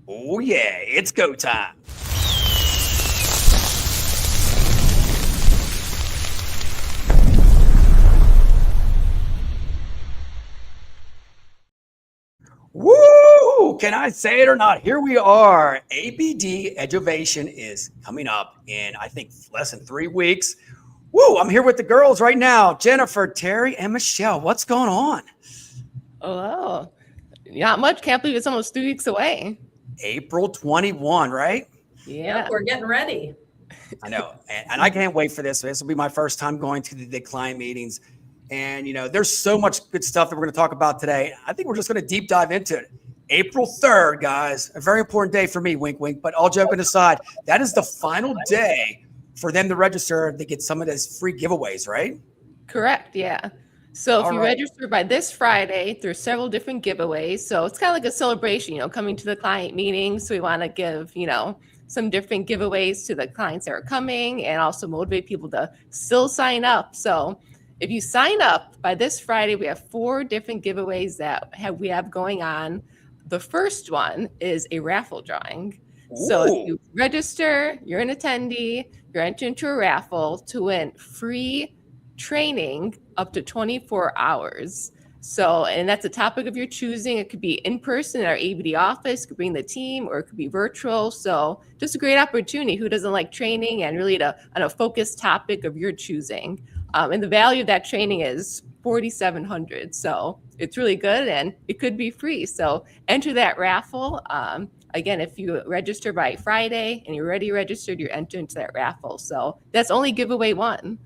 Oh, yeah, it's go time. Woo! Can I say it or not? Here we are. ABD EDGEovation is coming up in, I think, less than 3 weeks. Woo! I'm here with the girls right now. Jennifer, Terry, and Michelle. What's going on? Oh, not much. Can't believe it's almost 3 weeks away. April 21, right? Yeah. We're getting ready. I know. And I can't wait for this. This will be my first time going to the client meetings. And, there's so much good stuff that we're going to talk about today. I think we're just going to deep dive into it. April 3rd, guys, a very important day for me, wink, wink. But all joking aside, that is the final day for them to register to get some of those free giveaways, right? Correct. Yeah. So if you register by this Friday, there's several different giveaways. So it's kind of like a celebration, coming to the client meeting. So we want to give, some different giveaways to the clients that are coming and also motivate people to still sign up. So if you sign up by this Friday, we have 4 different giveaways that we have going on. The first one is a raffle drawing. Ooh. So if you register, you're an attendee, you're entered into a raffle to win free training up to 24 hours. So, and that's a topic of your choosing. It could be in person at our ABD office, could bring the team, or it could be virtual. So just a great opportunity. Who doesn't like training? And really on a focused topic of your choosing. And the value of that training is $4,700. So it's really good and it could be free. So enter that raffle. Again, if you register by Friday and you're already registered, you're entered into that raffle. So that's only giveaway 1.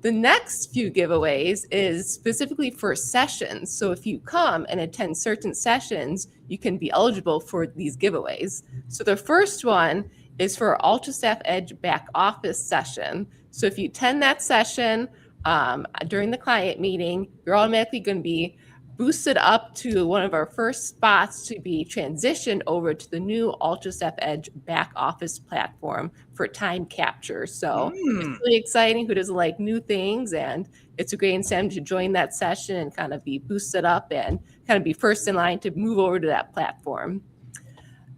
The next few giveaways is specifically for sessions. So if you come and attend certain sessions, you can be eligible for these giveaways. So the first one is for UltraStaff Edge back office session. So if you attend that session during the client meeting, you're automatically going to be boosted up to one of our first spots to be transitioned over to the new UltraStaff Edge back office platform for time capture. So it's really exciting. Who doesn't like new things? And it's a great incentive to join that session and kind of be boosted up and kind of be first in line to move over to that platform.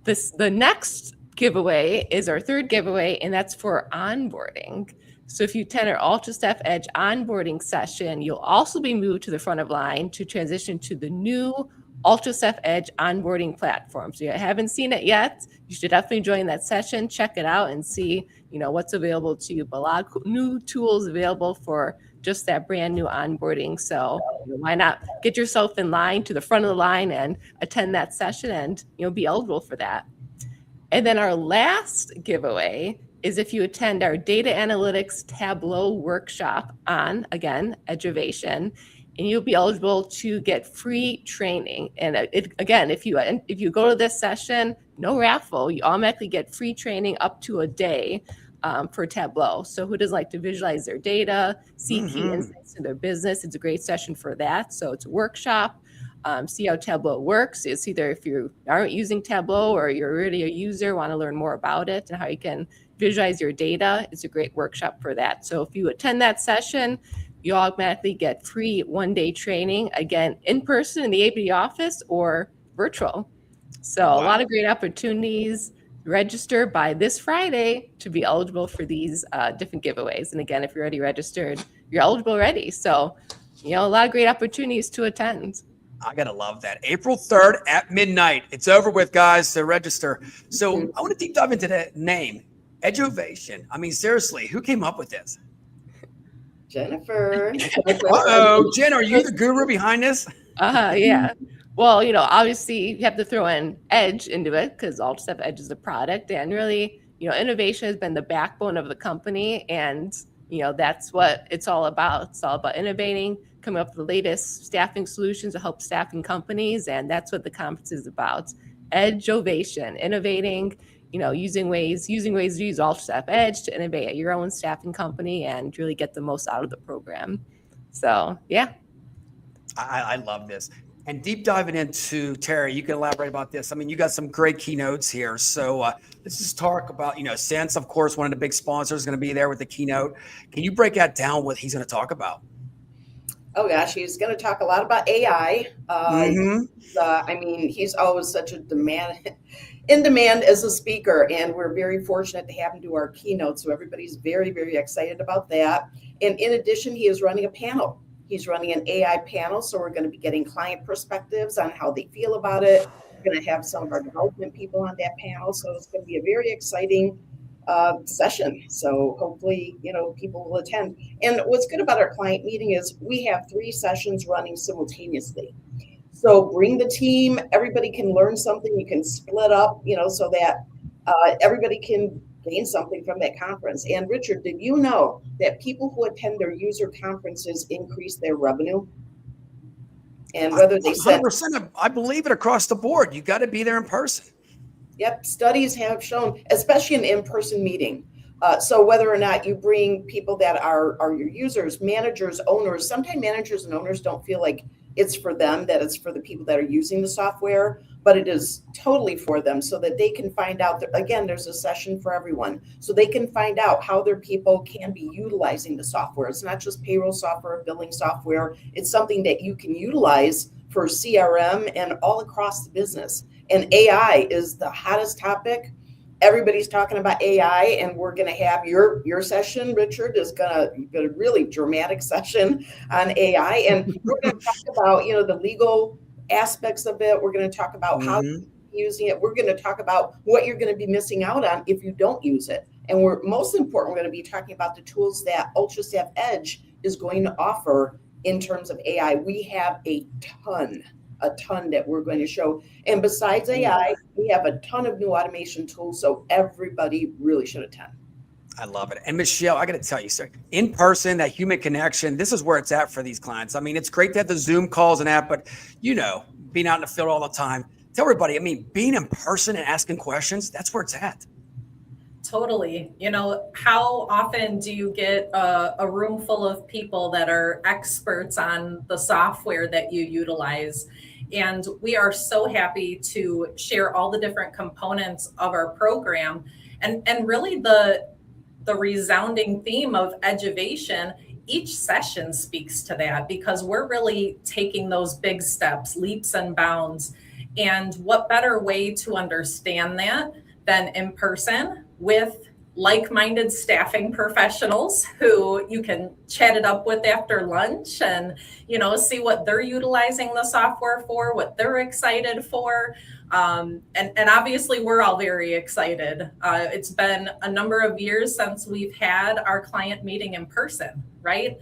The next giveaway is our third giveaway, and that's for onboarding. So if you attend our UltraStaff Edge onboarding session, you'll also be moved to the front of line to transition to the new UltraStaff Edge onboarding platform. So if you haven't seen it yet, you should definitely join that session, check it out and see, what's available to you. But a lot of new tools available for just that brand new onboarding. So why not get yourself in line to the front of the line and attend that session and, be eligible for that. And then our last giveaway is if you attend our data analytics Tableau workshop on, again, EDGEovation, and you'll be eligible to get free training. And again, if you go to this session, no raffle, you automatically get free training up to a day for Tableau. So who doesn't like to visualize their data, see key insights in their business? It's a great session for that. So it's a workshop. See how Tableau works. It's either if you aren't using Tableau or you're already a user, want to learn more about it and how you can visualize your data. It's a great workshop for that. So if you attend that session, you automatically get free 1-day training, again, in person in the ABD office or virtual. So a lot of great opportunities. Register by this Friday to be eligible for these different giveaways. And again, if you're already registered, you're eligible already. So, a lot of great opportunities to attend. I got to love that. April 3rd at midnight. It's over with, guys, to register. So I want to deep dive into that name, EDGEovation. I mean, seriously, who came up with this? Jennifer. Uh-oh. Jen, are you the guru behind this? Yeah. Well, obviously you have to throw in Edge into it because UltraStaff Edge is a product. And really, innovation has been the backbone of the company. And, that's what it's all about. It's all about innovating, coming up with the latest staffing solutions to help staffing companies. And that's what the conference is about. EDGEovation, innovating, using ways to use UltraStaff Edge to innovate at your own staffing company and really get the most out of the program. So, yeah. I love this. And deep diving into, Terry, you can elaborate about this. I mean, you got some great keynotes here. So let's just talk about, Sense, of course, one of the big sponsors is going to be there with the keynote. Can you break that down what he's going to talk about? Oh gosh, he's going to talk a lot about AI. Mm-hmm. I mean, he's always such a in demand as a speaker, and we're very fortunate to have him do our keynote. So everybody's very, very excited about that. And in addition, he is running a panel. He's running an AI panel, so we're going to be getting client perspectives on how they feel about it. We're going to have some of our development people on that panel, so it's going to be a very exciting session. So hopefully, people will attend. And what's good about our client meeting is we have 3 sessions running simultaneously. So bring the team, everybody can learn something. You can split up, so that everybody can gain something from that conference. And Richard, did you know that people who attend their user conferences increase their revenue? And whether they send 100%, I believe it across the board. You got to be there in person. Yep, studies have shown, especially an in-person meeting. So whether or not you bring people that are your users, managers, owners, sometimes managers and owners don't feel like it's for them, that it's for the people that are using the software, but it is totally for them so that they can find out that, again, there's a session for everyone. So they can find out how their people can be utilizing the software. It's not just payroll software, billing software. It's something that you can utilize for CRM and all across the business. And AI is the hottest topic. Everybody's talking about AI, and we're going to have your session, Richard, is going to be a really dramatic session on AI. And we're going to talk about, the legal aspects of it. We're going to talk about how you're using it. We're going to talk about what you're going to be missing out on if you don't use it. And most important, we're going to be talking about the tools that UltraStaff Edge is going to offer in terms of AI. We have a ton that we're going to show. And besides AI, we have a ton of new automation tools. So everybody really should attend. I love it. And Michelle, I got to tell you, sir, in person, that human connection, this is where it's at for these clients. I mean, it's great to have the Zoom calls and that, but being out in the field all the time, tell everybody, being in person and asking questions, that's where it's at. Totally. How often do you get a room full of people that are experts on the software that you utilize? And we are so happy to share all the different components of our program. And really the resounding theme of EDGEovation, each session speaks to that, because we're really taking those big steps, leaps and bounds. And what better way to understand that than in person with like-minded staffing professionals who you can chat it up with after lunch and, see what they're utilizing the software for, what they're excited for. And obviously we're all very excited. It's been a number of years since we've had our client meeting in person, right?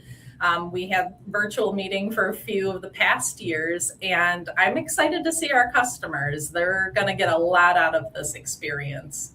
We had virtual meeting for a few of the past years, and I'm excited to see our customers. They're going to get a lot out of this experience.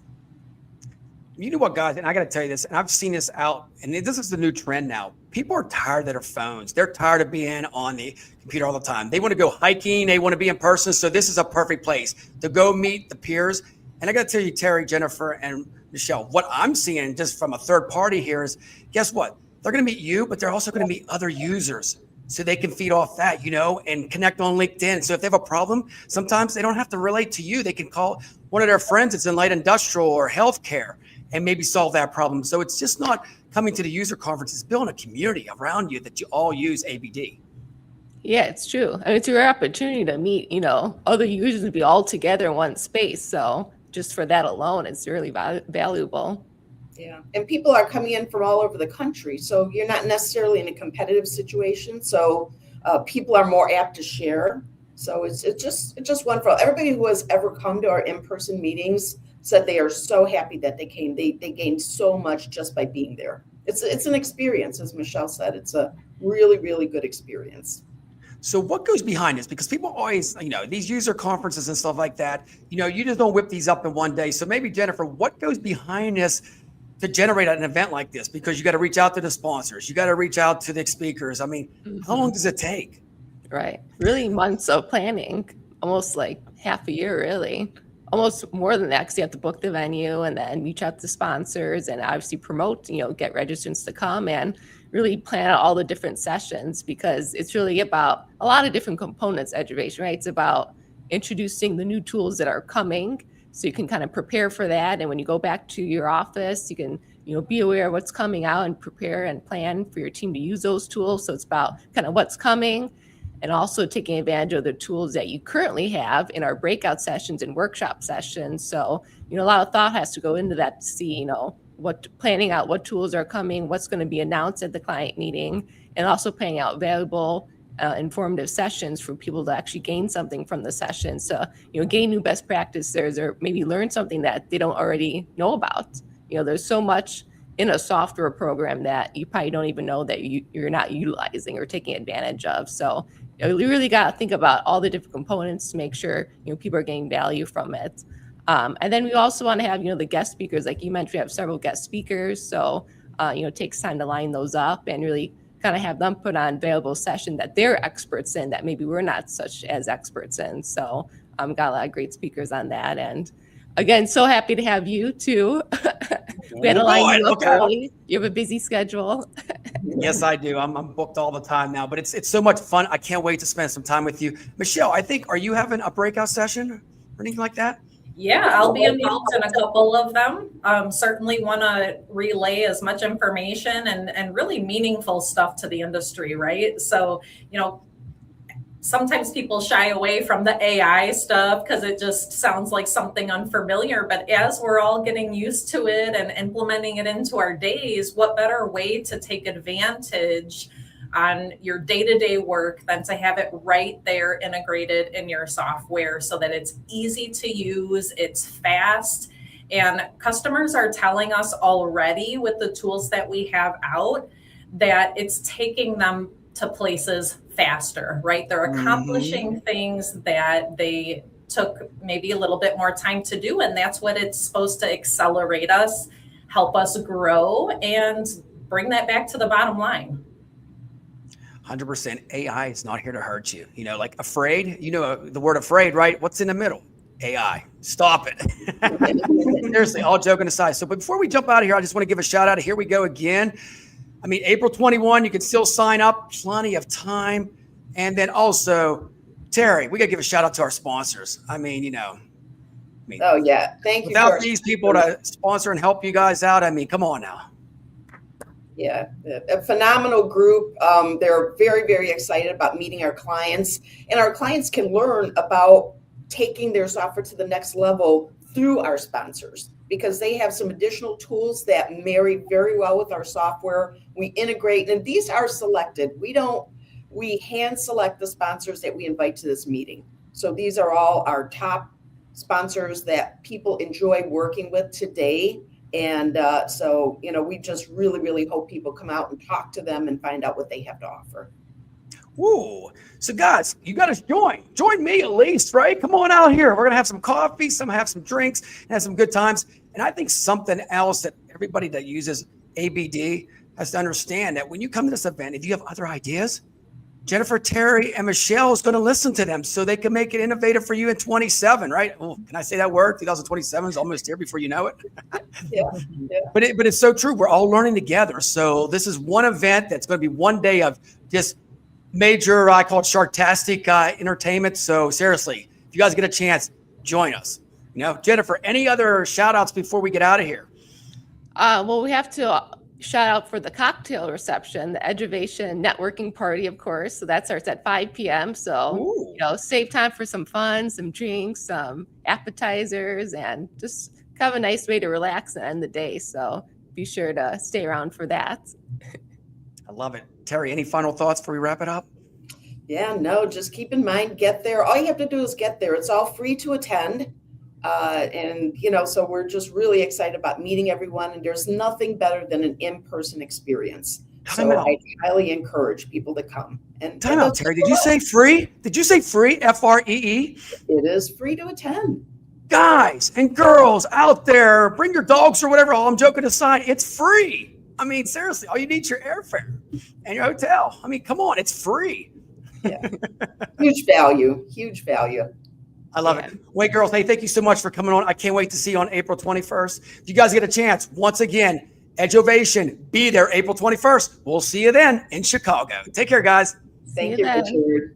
You know what, guys, and I got to tell you this, and I've seen this out, and this is the new trend now. People are tired of their phones. They're tired of being on the computer all the time. They want to go hiking. They want to be in person. So this is a perfect place to go meet the peers. And I got to tell you, Terry, Jennifer, and Michelle, what I'm seeing just from a third party here is, guess what? They're going to meet you, but they're also going to meet other users so they can feed off that, and connect on LinkedIn. So if they have a problem, sometimes they don't have to relate to you. They can call one of their friends that's in light industrial or healthcare and maybe solve that problem. So it's just not coming to the user conference, it's building a community around you that you all use ABD. Yeah, it's true. It's your opportunity to meet, other users and be all together in one space. So just for that alone, it's really valuable. Yeah. And people are coming in from all over the country. So you're not necessarily in a competitive situation. So people are more apt to share. So it's just wonderful. Everybody who has ever come to our in-person meetings said they are so happy that they came. They gained so much just by being there. It's an experience, as Michelle said. It's a really, really good experience. So what goes behind this? Because people always, these user conferences and stuff like that, you just don't whip these up in one day. So maybe, Jennifer, what goes behind this to generate an event like this? Because you got to reach out to the sponsors. You got to reach out to the speakers. How long does it take? Right. Really months of planning, almost like half a year, really. Almost more than that, because you have to book the venue and then reach out to sponsors and obviously promote, get registrants to come and really plan out all the different sessions, because it's really about a lot of different components, EDGEovation, right? It's about introducing the new tools that are coming so you can kind of prepare for that. And when you go back to your office, you can, be aware of what's coming out and prepare and plan for your team to use those tools. So it's about kind of what's coming, and also taking advantage of the tools that you currently have in our breakout sessions and workshop sessions. So, a lot of thought has to go into that to see, planning out what tools are coming, what's going to be announced at the client meeting, and also planning out valuable, informative sessions for people to actually gain something from the session. So, gain new best practices or maybe learn something that they don't already know about. There's so much in a software program that you probably don't even know that you're not utilizing or taking advantage of. So you really got to think about all the different components to make sure people are getting value from it. And then we also want to have the guest speakers, like you mentioned. We have several guest speakers, so it takes time to line those up and really kind of have them put on valuable session that they're experts in that maybe we're not such as experts in. So got a lot of great speakers on that. And again, so happy to have you too. We had to line you up early. You have a busy schedule. Yes, I do. I'm booked all the time now, but it's so much fun. I can't wait to spend some time with you. Michelle, are you having a breakout session or anything like that? Yeah, I'll be involved in a couple of them. Certainly want to relay as much information and really meaningful stuff to the industry, right? So, sometimes people shy away from the AI stuff because it just sounds like something unfamiliar. But as we're all getting used to it and implementing it into our days, what better way to take advantage on your day-to-day work than to have it right there integrated in your software so that it's easy to use, it's fast. And customers are telling us already with the tools that we have out that it's taking them to places faster, right? They're accomplishing things that they took maybe a little bit more time to do. And that's what it's supposed to accelerate us, help us grow, and bring that back to the bottom line. 100%. AI is not here to hurt you. Like afraid, the word afraid, right? What's in the middle? AI. Stop it. Seriously, all joking aside. So, but before we jump out of here, I just want to give a shout out. Here we go again. April 21, you can still sign up, plenty of time. And then also, Terry, we got to give a shout out to our sponsors. Oh yeah. Thank you. Without these people to sponsor and help you guys out, come on now. Yeah, a phenomenal group. They're very, very excited about meeting our clients, and our clients can learn about taking their software to the next level through our sponsors, because they have some additional tools that marry very well with our software. We integrate, and these are selected. We hand select the sponsors that we invite to this meeting. So these are all our top sponsors that people enjoy working with today. And so, we just really, really hope people come out and talk to them and find out what they have to offer. Ooh, so guys, you got to join me at least, right? Come on out here. We're going to have some coffee, have some drinks, and have some good times. And I think something else that everybody that uses ABD has to understand, that when you come to this event, if you have other ideas, Jennifer, Terry, and Michelle is going to listen to them so they can make it innovative for you in 27, right? Oh, can I say that word? 2027 is almost here before you know it. Yeah. But it's so true. We're all learning together. So this is one event that's going to be one day of just major, I call it Sharktastic entertainment. So seriously, if you guys get a chance, join us. Jennifer, any other shout outs before we get out of here? Well, we have to shout out for the cocktail reception, the EDGEovation networking party, of course. So that starts at 5 p.m. So, save time for some fun, some drinks, some appetizers, and just kind of a nice way to relax and end the day. So be sure to stay around for that. I love it. Terry, any final thoughts before we wrap it up? Yeah, no, just keep in mind, get there. All you have to do is get there. It's all free to attend. So we're just really excited about meeting everyone, and there's nothing better than an in-person experience. So I highly encourage people to come. And time out, Terry. Did you say free? Did you say free? F-R-E-E? It is free to attend. Guys and girls out there, bring your dogs or whatever. All I'm joking aside, it's free. Seriously, all you need is your airfare and your hotel. come on, it's free. Yeah. Huge value. I love it. Wait, girls, hey, thank you so much for coming on. I can't wait to see you on April 21st. If you guys get a chance, once again, EDGEovation, be there April 21st. We'll see you then in Chicago. Take care, guys. Thank you, Richard.